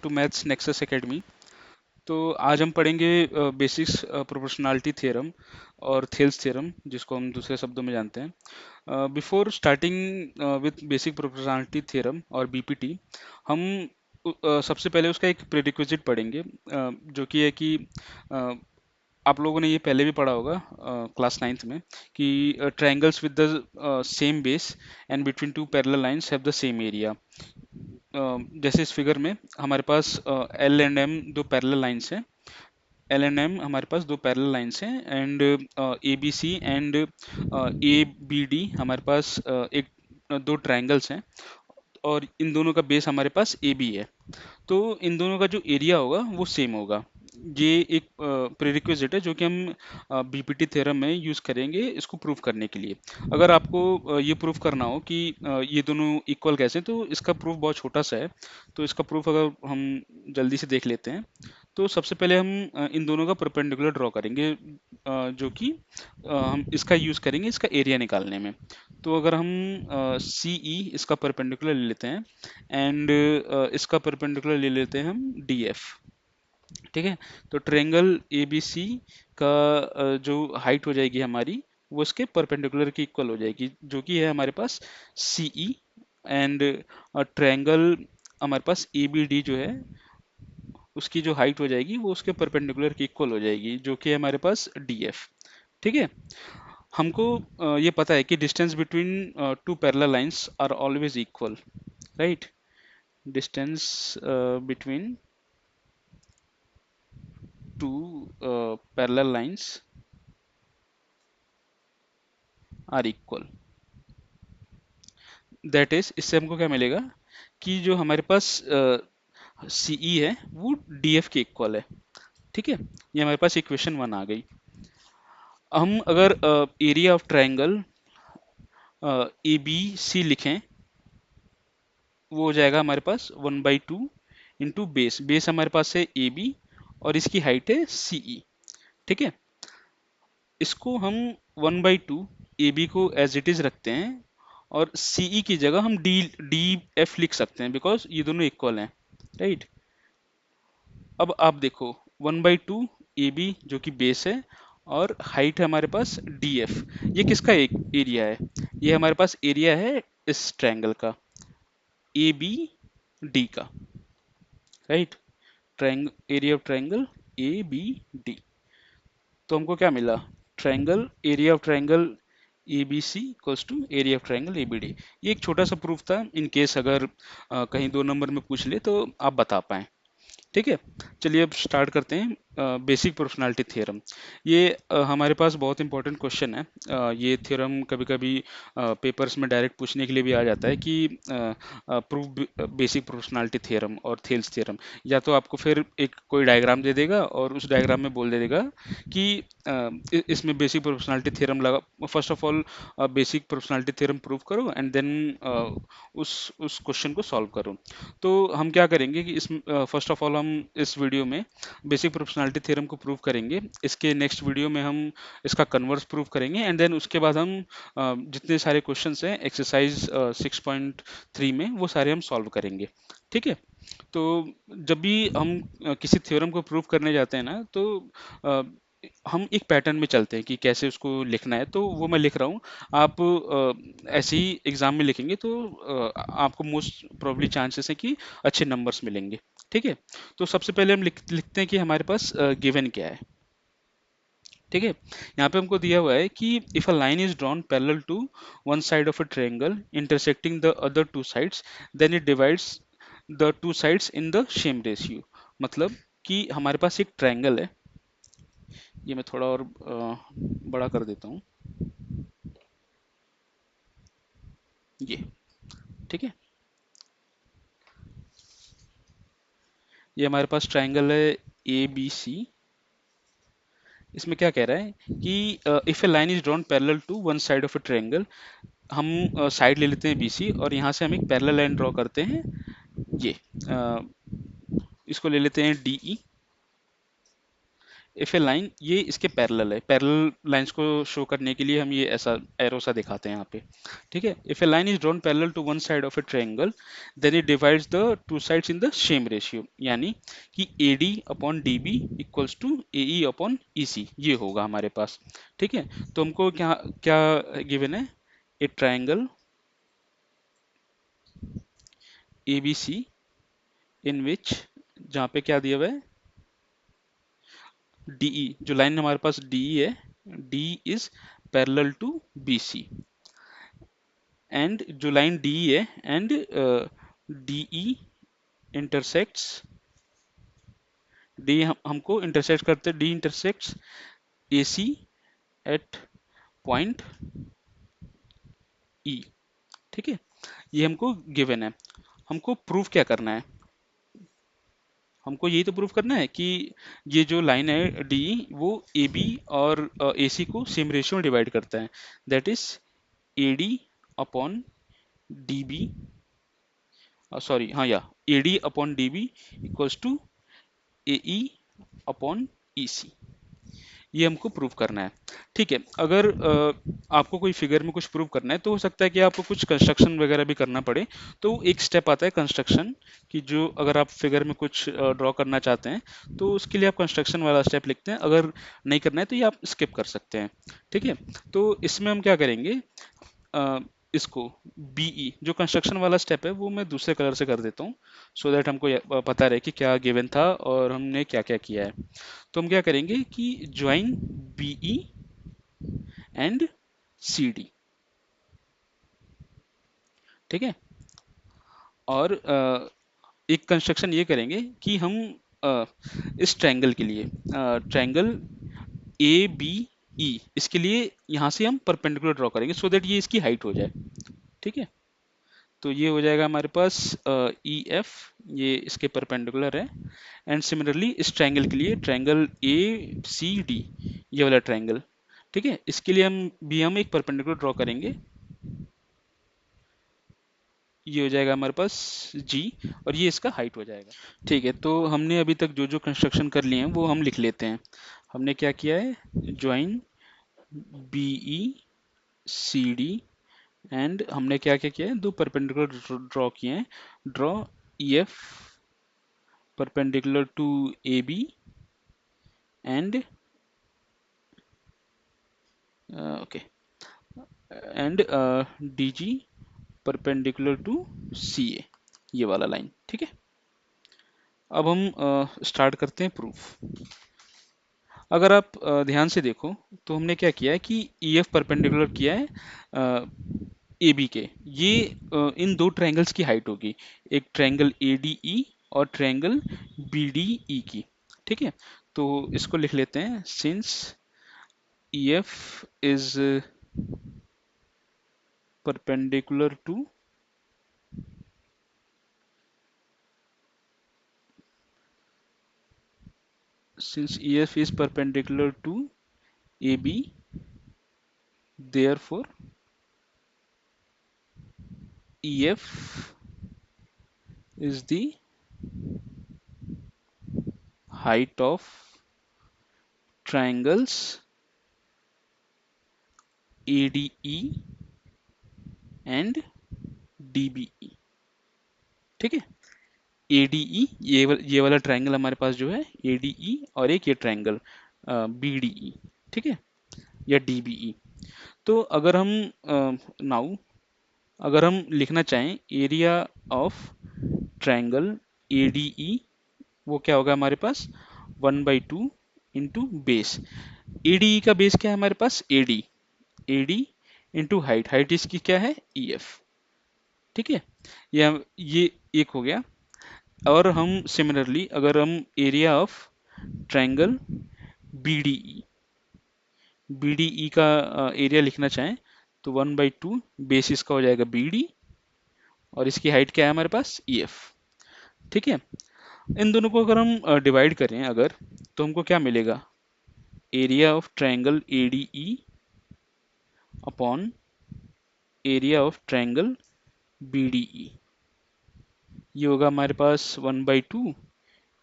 To maths nexus academy. तो आज हम पढ़ेंगे बेसिक्स प्रोपोर्शनैलिटी थ्योरम और थेल्स थ्योरम, जिसको हम दूसरे शब्दों में जानते हैं। Before starting with basic proportionality theorem और बीपीटी, हम सबसे पहले उसका एक प्रीरिक्विजिट पढ़ेंगे, जो कि है कि uh, आप लोगों ने ये पहले भी पढ़ा होगा क्लास नाइन्थ में कि triangles with the same base and between two parallel lines have the same area. जैसे इस फिगर में हमारे पास एल एंड एम दो पैरेलल लाइंस हैं। एल एंड एम हमारे पास दो पैरेलल लाइंस हैं, and A B C and A B D हमारे पास दो ट्रायंगल्स हैं, और इन दोनों का बेस हमारे पास ए बी है। तो इन दोनों का जो एरिया होगा वो सेम होगा। ये एक प्रीरिक्विजिट है जो कि हम बीपीटी थ्योरम में यूज करेंगे इसको प्रूव करने के लिए। अगर आपको ये प्रूव करना हो कि ये दोनों इक्वल कैसे हैं, तो इसका प्रूफ बहुत छोटा सा है। तो इसका प्रूफ अगर हम जल्दी से देख लेते हैं, तो सबसे पहले हम इन दोनों का परपेंडिकुलर ड्रॉ करेंगे, जो कि हम इसका यूज करेंगे इसका एरिया निकालने में। तो अगर हम सी ई इसका परपेंडिकुलर ले लेते हैं, एंड इसका परपेंडिकुलर ले लेते हैं हम डी एफ। ठीक है। तो ट्रायंगल ए बी सी का जो हाइट हो जाएगी हमारी, वो इसके परपेंडिकुलर की इक्वल हो जाएगी, जो कि है हमारे पास सी ई। एंड ट्रायंगल हमारे पास ए बी डी जो है, उसकी जो हाइट हो जाएगी वो उसके परपेंडिकुलर की इक्वल हो जाएगी, जो कि है हमारे पास डी एफ। ठीक है। हमको ये पता है कि distance between two parallel lines are always equal, right. Distance between two parallel lines are equal। That is, इससे हमको क्या मिलेगा कि जो हमारे पास सीई है वो डीएफ के इक्वल है। ठीक है। ये हमारे पास इक्वेशन वन आ गई। हम अगर area of triangle A B C लिखें, वो हो जाएगा हमारे पास 1/2 इंटू बेस। बेस हमारे पास है ए बी और इसकी हाइट है सीई। ठीक है। इसको हम 1/2 ए बी को एज इट इज रखते हैं, और सीई की जगह हम डी डी एफ लिख सकते हैं, बिकॉज ये दोनों इक्वल हैं, राइट। अब आप देखो, 1/2 ए बी जो कि बेस है, और हाइट है हमारे पास डी एफ। ये किसका एक एरिया है? ये हमारे पास एरिया है इस ट्रायंगल का, ए बी डी का, right. Triangle area of triangle A B D. तो हमको क्या मिला? Triangle area of triangle A B C equals to area of triangle A B D. ये एक छोटा सा प्रूफ था, इन केस अगर कहीं दो नंबर में पूछ ले तो आप बता पाएं। ठीक है। चलिए अब स्टार्ट करते हैं बेसिक प्रोपोर्शनैलिटी थ्योरम। ये हमारे पास बहुत इंपॉर्टेंट क्वेश्चन है। ये थ्योरम कभी कभी पेपर्स में डायरेक्ट पूछने के लिए भी आ जाता है कि प्रूव बेसिक प्रोपोर्शनैलिटी थ्योरम और थेल्स थ्योरम। या तो आपको फिर एक कोई डायग्राम दे देगा और उस डायग्राम में बोल दे देगा कि इसमें बेसिक प्रोपोर्शनैलिटी थ्योरम लगा। First of all basic proportionality theorem prove करो, एंड देन उस क्वेश्चन को सॉल्व करो। तो हम क्या करेंगे कि इस फर्स्ट ऑफ ऑल हम इस वीडियो में बेसिक प्रोपोर्शनैलिटी थ्योरम को प्रूव करेंगे। इसके नेक्स्ट वीडियो में हम इसका कन्वर्स प्रूव करेंगे, एंड देन उसके बाद हम जितने सारे क्वेश्चंस हैं एक्सरसाइज 6.3 में, वो सारे हम सॉल्व करेंगे। ठीक है। तो जब भी हम किसी थ्योरम को प्रूव करने जाते हैं ना, तो अ, हम एक पैटर्न में चलते हैं कि कैसे उसको लिखना है। तो वो मैं लिख रहा हूँ। आप ऐसे ही एग्जाम में लिखेंगे तो आपको मोस्ट प्रोबेबली चांसेस है कि अच्छे नंबर्स मिलेंगे। ठीक है। तो सबसे पहले हम लिखते हैं कि हमारे पास गिवन क्या है। ठीक है। यहाँ पे हमको दिया हुआ है कि if a line is drawn parallel to one side of a triangle intersecting the other two sides, then it divides the two sides in the same ratio. मतलब कि हमारे पास एक ट्रायंगल है। ये मैं थोड़ा और बड़ा कर देता हूँ, ये। ठीक है। ये हमारे पास ट्रायंगल है ए बी सी। इसमें क्या कह रहा है कि if a line is drawn parallel to one side of a triangle, हम साइड ले लेते हैं बी सी, और यहाँ से हम एक पैरेलल लाइन ड्रॉ करते हैं। ये इसको ले लेते हैं D E. If a line, ये इसके पैरेलल है, पैरेलल लाइंस को शो करने के लिए हम ये ऐसा एरो सा दिखाते हैं यहाँ पे, ठीक है। If a line is drawn parallel to one side of a triangle then it divides the two sides in the same ratio, यानी कि AD upon DB equals to AE upon EC, ये होगा हमारे पास, ठीक है। तो हमको क्या क्या गिवन है, ए ट्रायंगल ABC इन विच, जहाँ पे क्या दिया हुआ है, DE, जो लाइन हमारे पास DE है, D is parallel to BC, and जो लाइन DE है, एंड DE इंटरसेक्ट्स, D हमको इंटरसेक्ट करते, D intersects AC at point E, ठीक है। ये हमको गिवन है, हमको प्रूफ क्या करना है, हमको यही तो प्रूफ करना है कि ये जो लाइन है डी, वो ए बी और ए सी को सेम रेशियो में डिवाइड करता है, that is A D upon D B, sorry हाँ, या A D upon D B equals to A E upon E C, ये हमको प्रूव करना है, ठीक है। अगर आपको कोई फिगर में कुछ प्रूव करना है तो हो सकता है कि आपको कुछ कंस्ट्रक्शन वगैरह भी करना पड़े, तो एक स्टेप आता है कंस्ट्रक्शन कि जो अगर आप फिगर में कुछ ड्रॉ करना चाहते हैं तो उसके लिए आप कंस्ट्रक्शन वाला स्टेप लिखते हैं, अगर नहीं करना है तो ये आप स्किप कर सकते हैं, ठीक है। तो इसमें हम क्या करेंगे, अ, इसको बीई जो कंस्ट्रक्शन वाला स्टेप है वो मैं दूसरे कलर से कर देता हूँ, सो दैट हमको पता रहे कि क्या गिवन था और हमने क्या क्या किया है। तो हम क्या करेंगे कि ज्वाइन बीई एंड CD, ठीक है। और एक कंस्ट्रक्शन ये करेंगे कि हम इस ट्रायंगल के लिए, ट्रायंगल ABE, इसके लिए यहाँ से हम परपेंडिकुलर ड्रॉ करेंगे सो दैट ये इसकी हाइट हो जाए, ठीक है। तो ये हो जाएगा हमारे पास EF, ये इसके परपेंडिकुलर है, एंड सिमिलरली इस ट्रायंगल के लिए ट्रायंगल ACD, ये वाला ट्रायंगल, ठीक है, इसके लिए हम एक परपेंडिकुलर ड्रॉ करेंगे, ये हो जाएगा हमारे पास G, और ये इसका हाइट हो जाएगा, ठीक है। तो हमने अभी तक जो जो कंस्ट्रक्शन कर लिए हैं वो हम लिख लेते हैं। हमने क्या किया है, ज्वाइन BE CD, एंड हमने क्या क्या किया है, दो परपेंडिकुलर ड्रॉ किए हैं, draw EF perpendicular to AB and okay, and DG perpendicular to CA, ये वाला लाइन, ठीक है। अब हम स्टार्ट करते हैं प्रूफ। अगर आप ध्यान से देखो तो हमने क्या किया है कि EF परपेंडिकुलर किया है AB के, ये इन दो ट्रायंगल्स की हाइट होगी, एक ट्रायंगल ADE और ट्रायंगल BDE की, ठीक है। तो इसको लिख लेते हैं, since EF is perpendicular to since EF is perpendicular to AB, therefore EF is the height of triangles ADE and DBE, ठीक है। ADE, ये वाला ट्रायंगल हमारे पास जो है ADE, और एक ये ट्रायंगल BDE, ठीक है, या DBE। तो अगर हम नाउ अगर हम लिखना चाहें एरिया ऑफ ट्रायंगल ADE, वो क्या होगा हमारे पास 1/2 इंटू बेस, ADE का बेस क्या है हमारे पास AD इंटू हाइट, हाइट इसकी क्या है EF, ठीक है। ये एक हो गया। और हम सिमिलरली अगर हम एरिया ऑफ ट्रायंगल BDE का एरिया लिखना चाहें तो 1/2 बेस इसका हो जाएगा BD, और इसकी हाइट क्या है हमारे पास EF, ठीक है। इन दोनों को अगर हम डिवाइड करें अगर, तो हमको क्या मिलेगा, area of triangle ADE upon area of triangle BDE, ये होगा हमारे पास 1/2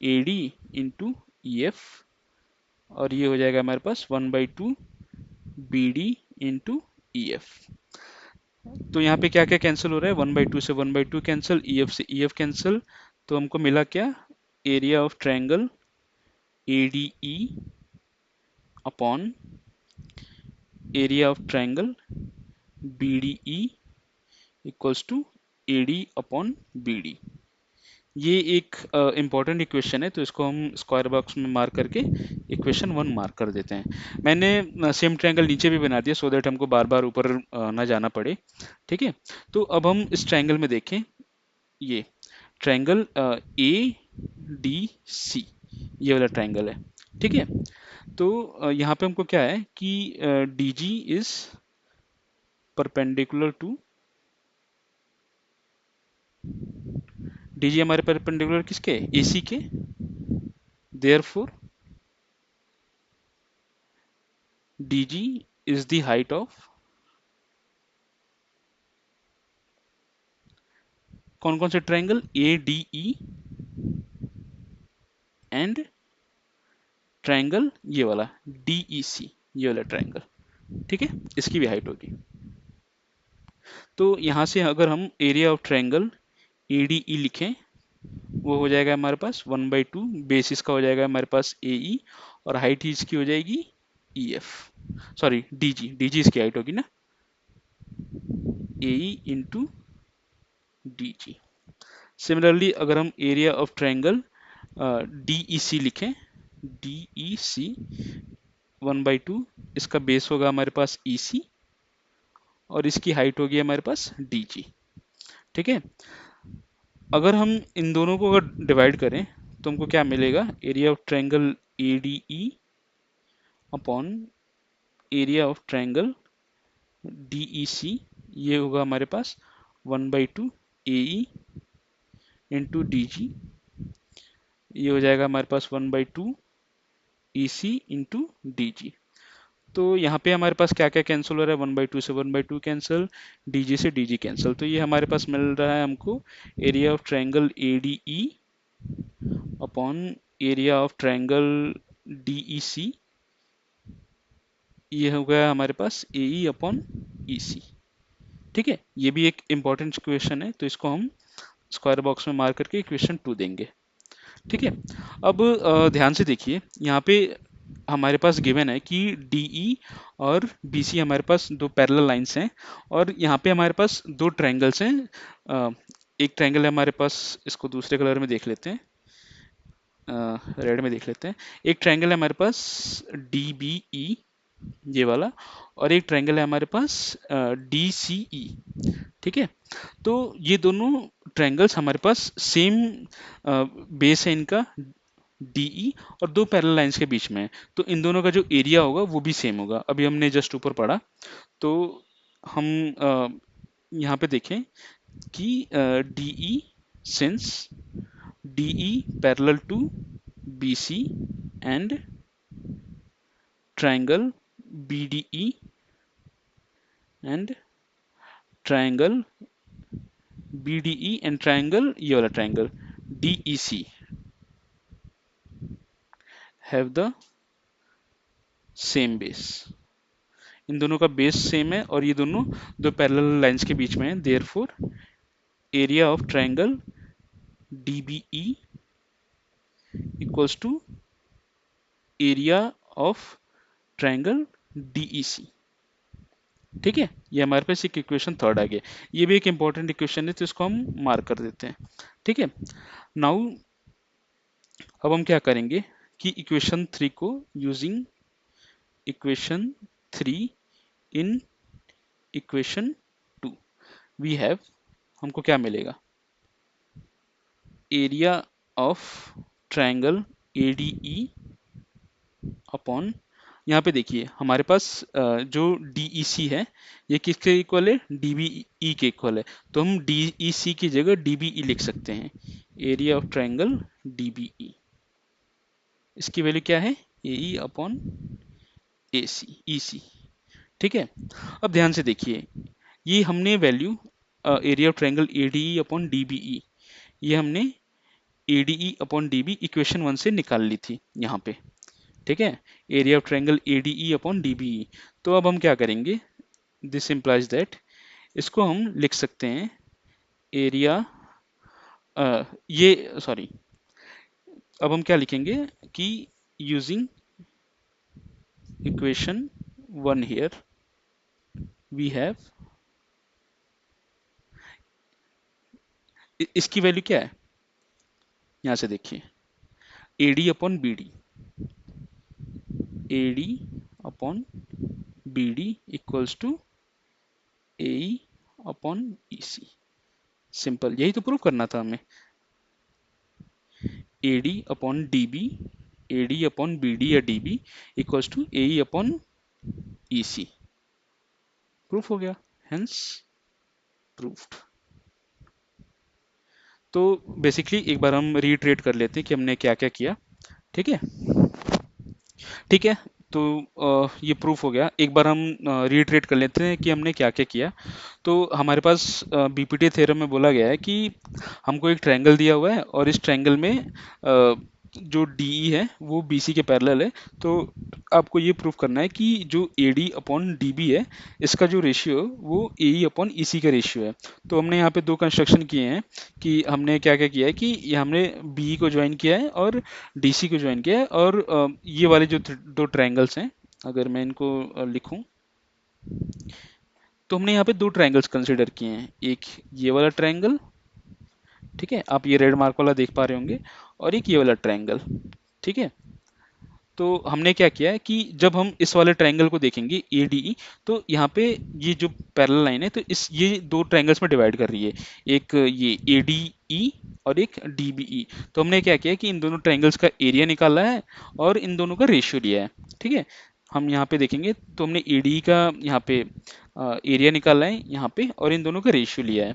AD इंटू EF और ये हो जाएगा हमारे पास 1/2 B D into E F. तो यहाँ पे क्या क्या कैंसिल हो रहा है, 1/2 से 1/2 कैंसिल, ई एफ से ई एफ कैंसिल, तो हमको मिला क्या, area of triangle A D E upon area of triangle B D E equals to A D upon B D. ये एक इम्पॉर्टेंट इक्वेशन है, तो इसको हम स्क्वायर बॉक्स में मार्क करके इक्वेशन 1 मार्क कर देते हैं। मैंने सेम ट्रायंगल नीचे भी बना दिया सो दैट हमको बार बार ऊपर ना जाना पड़े। ठीक है, तो अब हम इस ट्रायंगल में देखें, ये ट्रायंगल ए डी सी, ये वाला ट्रायंगल है। ठीक है, तो यहाँ पे हमको क्या है कि D G is perpendicular to, D G हमारे परपेंडिकुलर किसके, ए सी के, therefore DG is the height of, कौन कौन से triangle, A D E and triangle ये वाला डी ई सी, ये वाला ट्रायंगल। ठीक है, इसकी भी हाइट होगी। तो यहां से अगर हम area of triangle A D ई लिखें, वो हो जाएगा हमारे पास 1/2, बेसिस का हो जाएगा हमारे पास ए ई, और हाइट इसकी हो जाएगी E F, sorry D G, D G इसकी हाइट होगी ना, A E into D G. Similarly अगर हम area of triangle D E C लिखें, डी ई सी 1/2, इसका बेस होगा हमारे पास ई सी, और इसकी हाइट होगी हमारे पास डी जी। ठीक है, अगर हम इन दोनों को अगर डिवाइड करें तो हमको क्या मिलेगा, area of triangle A D E upon area of triangle D E C, ये होगा हमारे पास 1/2 ए ई इंटू डी जी, ये हो जाएगा हमारे पास 1/2 ई सी इंटू डी जी। तो यहाँ पे हमारे पास क्या क्या कैंसिल हो रहा है, 1/2 से 1/2 कैंसिल, डीजी से डीजी कैंसिल, तो ये हमारे पास मिल रहा है हमको area of triangle A D E upon area of triangle D E C, ये हो गया हमारे पास ए ई अपॉन ई सी। ठीक है, ये भी एक इंपॉर्टेंट इक्वेशन है, तो इसको हम स्क्वायर बॉक्स में मार्क करके इक्वेशन 2 देंगे। ठीक है, अब ध्यान से देखिए, यहाँ पे हमारे पास गिवन है कि DE और BC हमारे पास दो पैरेलल लाइंस हैं, और यहाँ पे हमारे पास दो ट्रायंगल्स हैं। एक ट्रायंगल है हमारे पास, इसको दूसरे कलर में देख लेते हैं, रेड में देख लेते हैं। एक ट्रायंगल है हमारे पास DBE, ये वाला, और एक ट्रायंगल है हमारे पास DCE। ठीक है, तो ये दोनों ट्रायंगल्स हमारे पास सेम बेस है इनका DE, और दो पैरेलल लाइंस के बीच में है, तो इन दोनों का जो एरिया होगा वो भी सेम होगा। अभी हमने जस्ट ऊपर पढ़ा, तो हम यहाँ पे देखें कि DE since DE parallel to BC and triangle BDE and triangle BDE and triangle, ये वाला triangle DEC have the same base. इन दोनों का बेस सेम है, और ये दोनों दो पैरेलल लाइंस के बीच में है, therefore area of triangle DBE equals to area of triangle DEC। ठीक है, ये हमारे पास एक इक्वेशन थर्ड आ गया। ये भी एक इंपॉर्टेंट इक्वेशन है, तो इसको हम मार्क कर देते हैं। ठीक है, नाउ अब हम क्या करेंगे कि इक्वेशन 3 को using equation 3 in equation 2 we have, हमको क्या मिलेगा, area of triangle ADE upon, यहाँ पे देखिए हमारे पास जो DEC है ये किसके इक्वल है, DBE के इक्वल है, तो हम DEC की जगह DBE लिख सकते हैं, एरिया ऑफ ट्रायंगल DBE। इसकी वैल्यू क्या है, AE अपॉन EC। ठीक है, अब ध्यान से देखिए, ये हमने value area of triangle ADE upon DBE, ये हमने ADE अपॉन DB इक्वेशन 1 से निकाल ली थी यहाँ पे। ठीक है, area of triangle ADE upon DBE। तो अब हम क्या करेंगे, दिस इम्प्लाइज दैट, इसको हम लिख सकते हैं एरिया, ये सॉरी, अब हम क्या लिखेंगे कि using equation 1 here we have, इसकी वैल्यू क्या है, यहां से देखिए, AD upon BD, AD upon BD equals to AE upon EC। Simple, यही तो प्रूव करना था हमें, AD upon DB, AD upon BD या DB equals to AE upon EC। Proof हो गया, हेंस प्रूफ्ड। तो बेसिकली एक बार हम रीट्रेट कर लेते हैं कि हमने क्या क्या किया। ठीक है, ठीक है। तो ये प्रूफ हो गया। एक बार हम रीट्रेट कर लेते हैं कि हमने क्या क्या किया। तो हमारे पास बीपीटी थ्योरम में बोला गया है कि हमको एक ट्रायंगल दिया हुआ है और इस ट्रायंगल में जो डीई है वो बीसी के पैरेलल है। तो आपको ये प्रूफ करना है कि जो एडी अपॉन डीबी है, इसका जो रेशियो वो एई अपॉन ईसी का रेशियो है। तो हमने यहाँ पे दो कंस्ट्रक्शन किए हैं कि हमने क्या क्या किया है कि ये हमने बी को ज्वाइन किया है और डीसी को ज्वाइन किया है, और ये वाले जो दो ट्रायंगल्स हैं, अगर मैं इनको लिखूं, तो हमने यहाँ पे दो ट्रायंगल्स कंसिडर किए हैं, एक ये वाला ट्रायंगल, ठीक है, आप ये रेड मार्क वाला देख पा रहे होंगे, और एक ये वाला ट्रायंगल। ठीक है, तो हमने क्या किया है कि जब हम इस वाले ट्रायंगल को देखेंगे ADE, तो यहाँ पे ये जो पैरेलल लाइन है, तो इस ये दो ट्रायंगल्स में डिवाइड कर रही है, एक ये ADE और एक DBE। तो हमने क्या किया है कि इन दोनों ट्रायंगल्स का एरिया निकाला है और इन दोनों का रेशियो लिया है। ठीक है, हम यहाँ पे देखेंगे तो हमने ADE का यहाँ पे एरिया निकाला है यहाँ पे, और इन दोनों का रेशियो लिया है।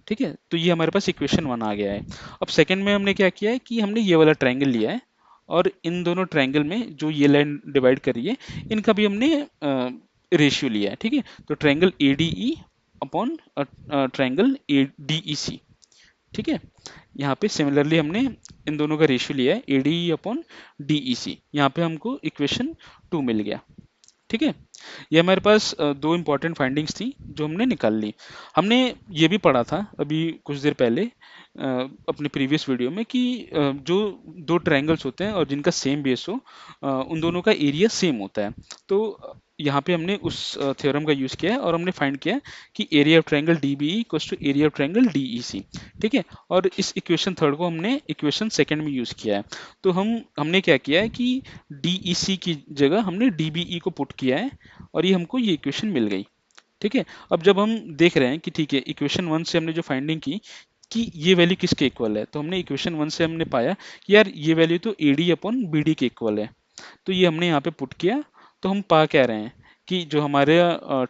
ठीक है, तो ये हमारे पास इक्वेशन 1 आ गया है। अब सेकंड में हमने क्या किया है कि हमने ये वाला ट्रायंगल लिया है, और इन दोनों ट्रायंगल में जो ये लाइन डिवाइड कर रही है, इनका भी हमने रेशियो लिया है। ठीक है, तो triangle ADE upon triangle ADEC। ठीक है, यहाँ पे सिमिलरली हमने इन दोनों का रेशियो लिया है ADE अपॉन DEC। यहाँ पे हमको इक्वेशन 2 मिल गया। ठीक है, ये हमारे पास दो इंपॉर्टेंट फाइंडिंग्स थी जो हमने निकाल ली। हमने ये भी पढ़ा था अभी कुछ देर पहले अपने प्रीवियस वीडियो में कि जो दो ट्रायंगल्स होते हैं और जिनका सेम बेस हो, उन दोनों का एरिया सेम होता है। तो यहाँ पे हमने उस थ्योरम का यूज़ किया है और हमने फाइंड किया कि area of triangle DBE equals to area of triangle DEC। ठीक है, और इस इक्वेशन थर्ड को हमने इक्वेशन सेकंड में यूज़ किया है। तो हमने क्या किया है कि DEC की जगह हमने DBE को पुट किया है, और ये हमको ये इक्वेशन मिल गई। ठीक है, अब जब हम देख रहे हैं कि ठीक है, इक्वेशन 1 से हमने जो फाइंडिंग की कि ये वैल्यू किसके इक्वल है, तो हमने इक्वेशन 1 से हमने पाया कि यार ये वैल्यू तो AD अपॉन BD के इक्वल है। तो ये हमने यहाँ पे पुट किया, तो हम पा क्या रहे हैं कि जो हमारे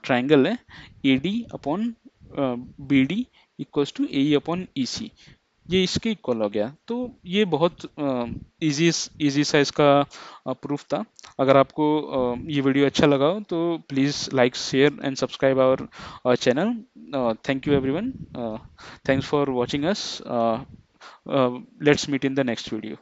ट्राइंगल है AD upon BD equals to AE upon EC, ये इसके इक्वल हो गया। तो ये बहुत इजी इजी सा इसका प्रूफ था। अगर आपको ये वीडियो अच्छा लगा हो तो please like share and subscribe our channel. Thank you everyone, thanks for watching us, let's meet in the next video.